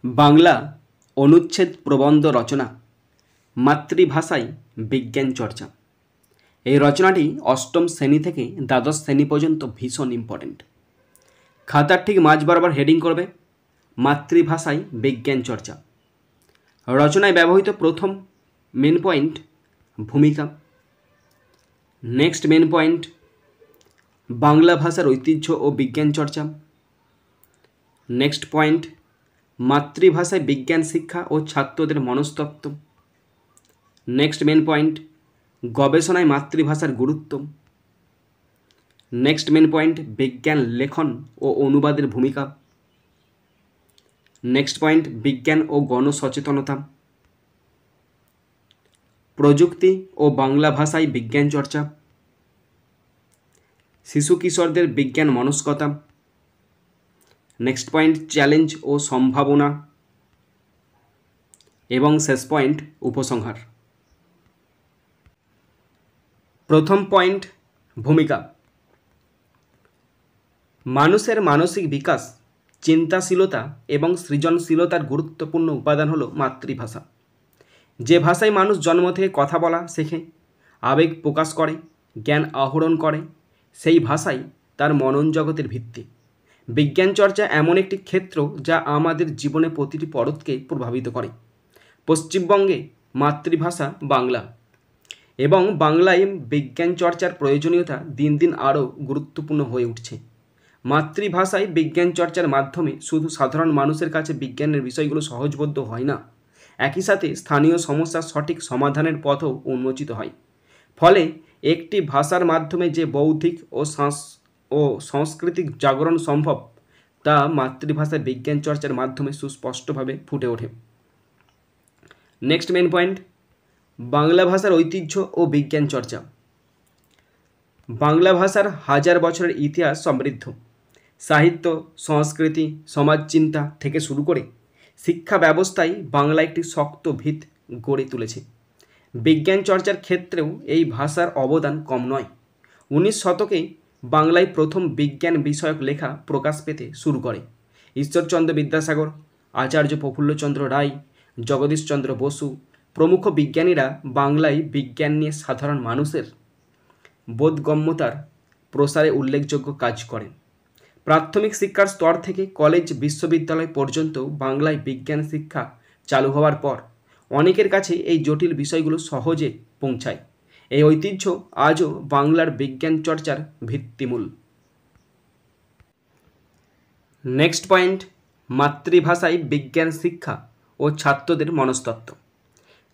বাংলা অনুচ্ছেদ প্রবন্ধ রচনা মাতৃভাষায় বিজ্ঞান চর্চা। এই রচনাটি অষ্টম শ্রেণী থেকে দ্বাদশ শ্রেণী পর্যন্ত ভীষণ ইম্পর্টেন্ট। খাতার ঠিক মাঝ বরাবর হেডিং করবে মাতৃভাষায় বিজ্ঞান চর্চা। রচনায় ব্যবহৃত প্রথম মেন পয়েন্ট ভূমিকা। নেক্সট মেন পয়েন্ট বাংলা ভাষার ঐতিহ্য ও বিজ্ঞান চর্চা। নেক্সট পয়েন্ট মাতৃভাষায় বিজ্ঞান শিক্ষা ও ছাত্রদের মনস্তত্ত্ব। নেক্সট মেন পয়েন্ট গবেষণায় মাতৃভাষার গুরুত্ব। নেক্সট মেন পয়েন্ট বিজ্ঞান লেখন ও অনুবাদের ভূমিকা। নেক্সট পয়েন্ট বিজ্ঞান ও গণসচেতনতা। প্রযুক্তি ও বাংলা ভাষায় বিজ্ঞান চর্চা। শিশু কিশোরদের বিজ্ঞান মনস্কতা। নেক্সট পয়েন্ট চ্যালেঞ্জ ও সম্ভাবনা এবং শেষ পয়েন্ট উপসংহার। প্রথম পয়েন্ট ভূমিকা। মানুষের মানসিক বিকাশ, চিন্তাশীলতা এবং সৃজনশীলতার গুরুত্বপূর্ণ উপাদান হলো মাতৃভাষা। যে ভাষায় মানুষ জন্ম থেকে কথা বলা শেখে, আবেগ প্রকাশ করে, জ্ঞান আহরণ করে, সেই ভাষাই তার মনন জগতের ভিত্তি। বিজ্ঞান চর্চা এমন একটি ক্ষেত্র যা আমাদের জীবনে প্রতিটি পরতকে প্রভাবিত করে। পশ্চিমবঙ্গে মাতৃভাষা বাংলা এবং বাংলায় বিজ্ঞান চর্চার প্রয়োজনীয়তা দিন দিন আরও গুরুত্বপূর্ণ হয়ে উঠছে। মাতৃভাষায় বিজ্ঞান চর্চার মাধ্যমে শুধু সাধারণ মানুষের কাছে বিজ্ঞানের বিষয়গুলো সহজবোধ্য হয় না, একই সাথে স্থানীয় সমস্যার সঠিক সমাধানের পথও উন্মোচিত হয়। ফলে একটি ভাষার মাধ্যমে যে বৌদ্ধিক ও সাংস্কৃতিক জাগরণ সম্ভব, তা মাতৃভাষায় বিজ্ঞান চর্চার মাধ্যমে সুস্পষ্টভাবে ফুটে ওঠে। নেক্সট মেন পয়েন্ট বাংলা ভাষার ঐতিহ্য ও বিজ্ঞান চর্চা। বাংলা ভাষার হাজার বছরের ইতিহাস সমৃদ্ধ। সাহিত্য, সংস্কৃতি, সমাজচিন্তা থেকে শুরু করে শিক্ষা ব্যবস্থায় বাংলা একটি শক্ত ভিত গড়ে তুলেছে। বিজ্ঞান চর্চার ক্ষেত্রেও এই ভাষার অবদান কম নয়। 19 শতকে বাংলায় প্রথম বিজ্ঞান বিষয়ক লেখা প্রকাশ পেতে শুরু করে। ঈশ্বরচন্দ্র বিদ্যাসাগর, আচার্য প্রফুল্লচন্দ্র রায়, জগদীশচন্দ্র বসু প্রমুখ বিজ্ঞানীরা বাংলায় বিজ্ঞান নিয়ে সাধারণ মানুষের বোধগম্যতার প্রসারে উল্লেখযোগ্য কাজ করেন। প্রাথমিক শিক্ষার স্তর থেকে কলেজ, বিশ্ববিদ্যালয় পর্যন্ত বাংলায় বিজ্ঞান শিক্ষা চালু হওয়ার পর অনেকের কাছে এই জটিল বিষয়গুলো সহজে পৌঁছায়। এই ঐতিহ্য আজও বাংলার বিজ্ঞান চর্চার ভিত্তিমূল। নেক্সট পয়েন্ট মাতৃভাষায় বিজ্ঞান শিক্ষা ও ছাত্রদের মনস্তত্ত্ব।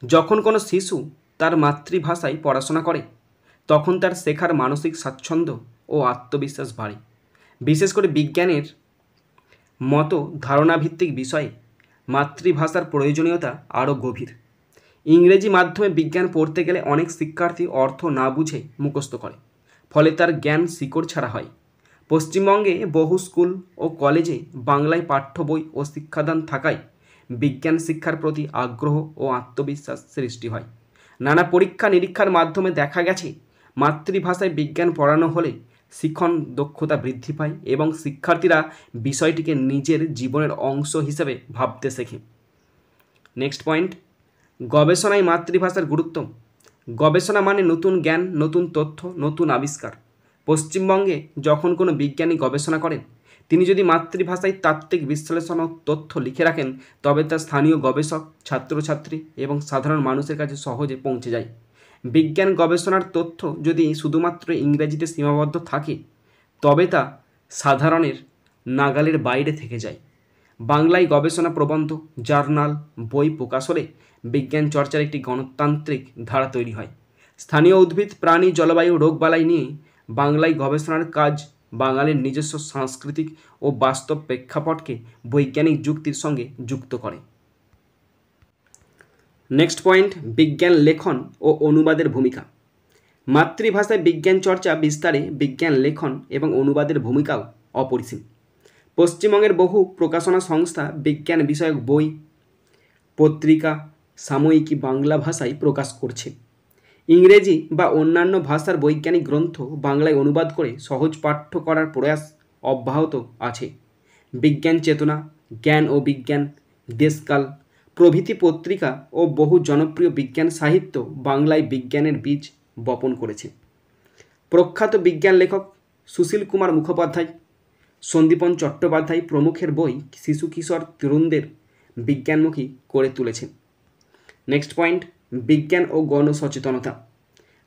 যখন কোনো শিশু তার মাতৃভাষায় পড়াশোনা করে, তখন তার শেখার মানসিক স্বাচ্ছন্দ্য ও আত্মবিশ্বাস বাড়ে। বিশেষ করে বিজ্ঞানের মতো ধারণাভিত্তিক বিষয়ে মাতৃভাষার প্রয়োজনীয়তা আরও গভীর। ইংরেজি মাধ্যমে বিজ্ঞান পড়তে গেলে অনেক শিক্ষার্থী অর্থ না বুঝে মুখস্থ করে, ফলে তার জ্ঞান শিকড় ছাড়া হয়। পশ্চিমবঙ্গে বহু স্কুল ও কলেজে বাংলায় পাঠ্য বই ও শিক্ষাদান থাকায় বিজ্ঞান শিক্ষার প্রতি আগ্রহ ও আত্মবিশ্বাস সৃষ্টি হয়। নানা পরীক্ষা নিরীক্ষার মাধ্যমে দেখা গেছে মাতৃভাষায় বিজ্ঞান পড়ানো হলে শিক্ষণ দক্ষতা বৃদ্ধি পায় এবং শিক্ষার্থীরা বিষয়টিকে নিজের জীবনের অংশ হিসেবে ভাবতে শেখে। নেক্সট পয়েন্ট গবেষণায় মাতৃভাষার গুরুত্ব। গবেষণা মানে নতুন জ্ঞান, নতুন তথ্য, নতুন আবিষ্কার। পশ্চিমবঙ্গে যখন কোনো বিজ্ঞানী গবেষণা করেন, তিনি যদি মাতৃভাষায় তাত্ত্বিক বিশ্লেষণ ও তথ্য লিখে রাখেন, তবে তা স্থানীয় গবেষক, ছাত্রছাত্রী এবং সাধারণ মানুষের কাছে সহজে পৌঁছে যায়। বিজ্ঞান গবেষণার তথ্য যদি শুধুমাত্র ইংরেজিতে সীমাবদ্ধ থাকে, তবে তা সাধারণের নাগালের বাইরে থেকে যায়। বাংলায় গবেষণা প্রবন্ধ, জার্নাল, বই প্রকাশ হলে বিজ্ঞান চর্চার একটি গণতান্ত্রিক ধারা তৈরি হয়। স্থানীয় উদ্ভিদ, প্রাণী, জলবায়ু, রোগবালাই নিয়ে বাংলায় গবেষণার কাজ বাঙালির নিজস্ব সাংস্কৃতিক ও বাস্তব প্রেক্ষাপটকে বৈজ্ঞানিক যুক্তির সঙ্গে যুক্ত করে। নেক্সট পয়েন্ট বিজ্ঞান লেখন ও অনুবাদের ভূমিকা। মাতৃভাষায় বিজ্ঞান চর্চা বিস্তারে বিজ্ঞান লেখন এবং অনুবাদের ভূমিকাও অপরিসীম। পশ্চিমবঙ্গের বহু প্রকাশনা সংস্থা বিজ্ঞান বিষয়ক বই, পত্রিকা, সাময়িকী বাংলা ভাষায় প্রকাশ করছে। ইংরেজি বা অন্যান্য ভাষার বৈজ্ঞানিক গ্রন্থ বাংলায় অনুবাদ করে সহজ পাঠ্য করার প্রয়াস অব্যাহত আছে। বিজ্ঞান চেতনা, জ্ঞান ও বিজ্ঞান, দেশকাল প্রভৃতি পত্রিকা ও বহু জনপ্রিয় বিজ্ঞান সাহিত্য বাংলায় বিজ্ঞানের বীজ বপন করেছে। প্রখ্যাত বিজ্ঞান লেখক সুশীল কুমার মুখোপাধ্যায়, সন্দীপন চট্টোপাধ্যায় প্রমুখের বই শিশু কিশোর তরুণদের বিজ্ঞানমুখী করে তুলেছে। নেক্সট পয়েন্ট, বিজ্ঞান ও গণসচেতনতা।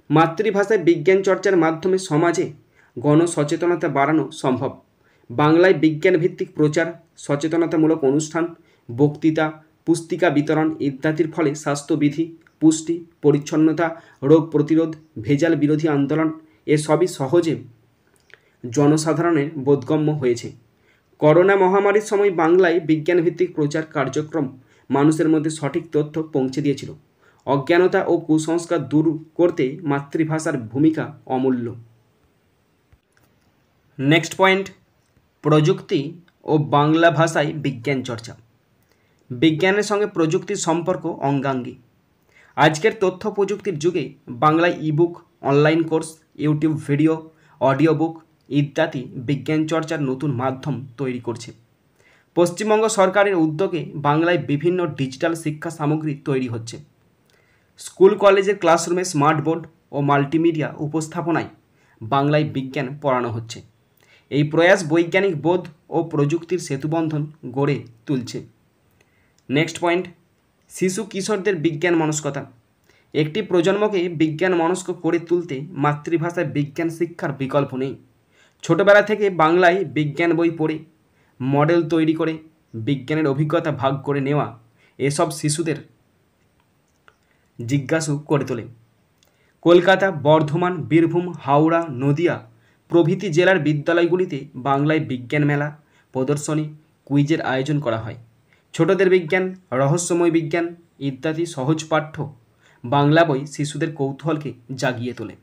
মাতৃভাষায় বিজ্ঞান চর্চার মাধ্যমে সমাজে গণসচেতনতা বাড়ানো সম্ভব। বাংলায় বিজ্ঞান ভিত্তিক প্রচার, সচেতনতামূলক অনুষ্ঠান, বক্তৃতা, পুস্তিকা বিতরণ ইত্যাদির ফলে স্বাস্থ্যবিধি, পুষ্টি, পরিচ্ছন্নতা, রোগ প্রতিরোধ, ভেজাল বিরোধী আন্দোলন এসবই সহজে জনসাধারণের বোধগম্য হয়েছে। করোনা মহামারীর সময় বাংলায় বিজ্ঞানভিত্তিক প্রচার কার্যক্রম মানুষের মধ্যে সঠিক তথ্য পৌঁছে দিয়েছিল। অজ্ঞানতা ও কুসংস্কার দূর করতে মাতৃভাষার ভূমিকা অমূল্য। নেক্সট পয়েন্ট, প্রযুক্তি ও বাংলা ভাষায় বিজ্ঞান চর্চা। বিজ্ঞানের সঙ্গে প্রযুক্তির সম্পর্ক অঙ্গাঙ্গী। আজকের তথ্য প্রযুক্তির যুগে বাংলায় ebook, online course, YouTube video, audio book ইত্যাদি বিজ্ঞান চর্চার নতুন মাধ্যম তৈরি করছে। পশ্চিমবঙ্গ সরকারের উদ্যোগে বাংলায় বিভিন্ন ডিজিটাল শিক্ষা সামগ্রী তৈরি হচ্ছে। স্কুল কলেজের ক্লাসরুমে স্মার্ট বোর্ড ও মাল্টিমিডিয়া উপস্থাপনায় বাংলায় বিজ্ঞান পড়ানো হচ্ছে। এই প্রয়াস বৈজ্ঞানিক বোধ ও প্রযুক্তির সেতুবন্ধন গড়ে তুলছে। নেক্সট পয়েন্ট, শিশু কিশোরদের বিজ্ঞান মনস্কতা। একটি প্রজন্মকে বিজ্ঞান মনস্ক করে তুলতে মাতৃভাষায় বিজ্ঞান শিক্ষার বিকল্প নেই। ছোটবেলা থেকে বাংলায় বিজ্ঞান বই পড়ে মডেল তৈরি করে বিজ্ঞানের অভিজ্ঞতা ভাগ করে নেওয়া এসব শিশুদের জিজ্ঞাসু করে তোলে। কলকাতা, বর্ধমান, বীরভূম, হাওড়া, নদিয়া প্রভৃতি জেলার বিদ্যালয়গুলিতে বাংলায় বিজ্ঞান মেলা, প্রদর্শনী, কুইজের আয়োজন করা হয়। ছোটদের বিজ্ঞান, রহস্যময় বিজ্ঞান ইত্যাদি সহজ পাঠ্য বাংলা বই শিশুদের কৌতূহলকে জাগিয়ে তোলে।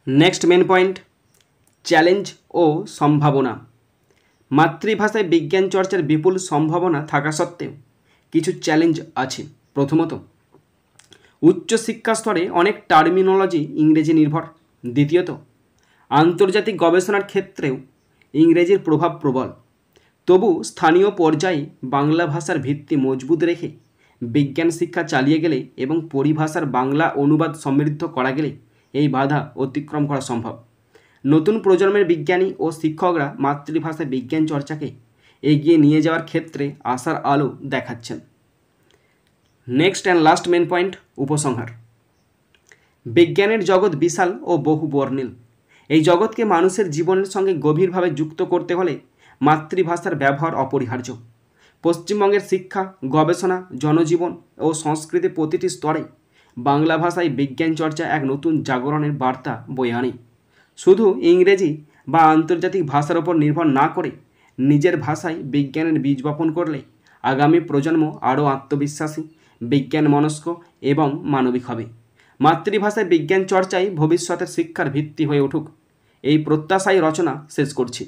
নেক্সট মেন পয়েন্ট, চ্যালেঞ্জ ও সম্ভাবনা। মাতৃভাষায় বিজ্ঞান চর্চার বিপুল সম্ভাবনা থাকা সত্ত্বেও কিছু চ্যালেঞ্জ আছে। প্রথমত, উচ্চশিক্ষা স্তরে অনেক টার্মিনোলজি ইংরেজি নির্ভর। দ্বিতীয়ত, আন্তর্জাতিক গবেষণার ক্ষেত্রেও ইংরেজির প্রভাব প্রবল। তবু স্থানীয় পর্যায়ে বাংলা ভাষার ভিত্তি মজবুত রেখে বিজ্ঞান শিক্ষা চালিয়ে গেলে এবং পরিভাষার বাংলা অনুবাদ সমৃদ্ধ করা গেলে এই বাধা অতিক্রম করা সম্ভব। নতুন প্রজন্মের বিজ্ঞানী ও শিক্ষকরা মাতৃভাষায় বিজ্ঞান চর্চাকে এগিয়ে নিয়ে যাওয়ার ক্ষেত্রে আশার আলো দেখাচ্ছেন। Next and last main point, উপসংহার। বিজ্ঞানের জগৎ বিশাল ও বহু বর্ণিল। এই জগৎকে মানুষের জীবনের সঙ্গে গভীরভাবে যুক্ত করতে হলে মাতৃভাষার ব্যবহার অপরিহার্য। পশ্চিমবঙ্গের শিক্ষা, গবেষণা, জনজীবন ও সংস্কৃতি প্রতিটি স্তরে বাংলা ভাষায় বিজ্ঞান চর্চা এক নতুন জাগরণের বার্তা বয়ে আনে। শুধু ইংরেজি বা আন্তর্জাতিক ভাষার ওপর নির্ভর না করে নিজের ভাষায় বিজ্ঞানের বীজ বপন করলে আগামী প্রজন্ম আরও আত্মবিশ্বাসী, বিজ্ঞান মনস্ক এবং মানবিক হবে। মাতৃভাষায় বিজ্ঞান চর্চাই ভবিষ্যতের শিক্ষার ভিত্তি হয়ে উঠুক, এই প্রত্যাশায় রচনা শেষ করছি।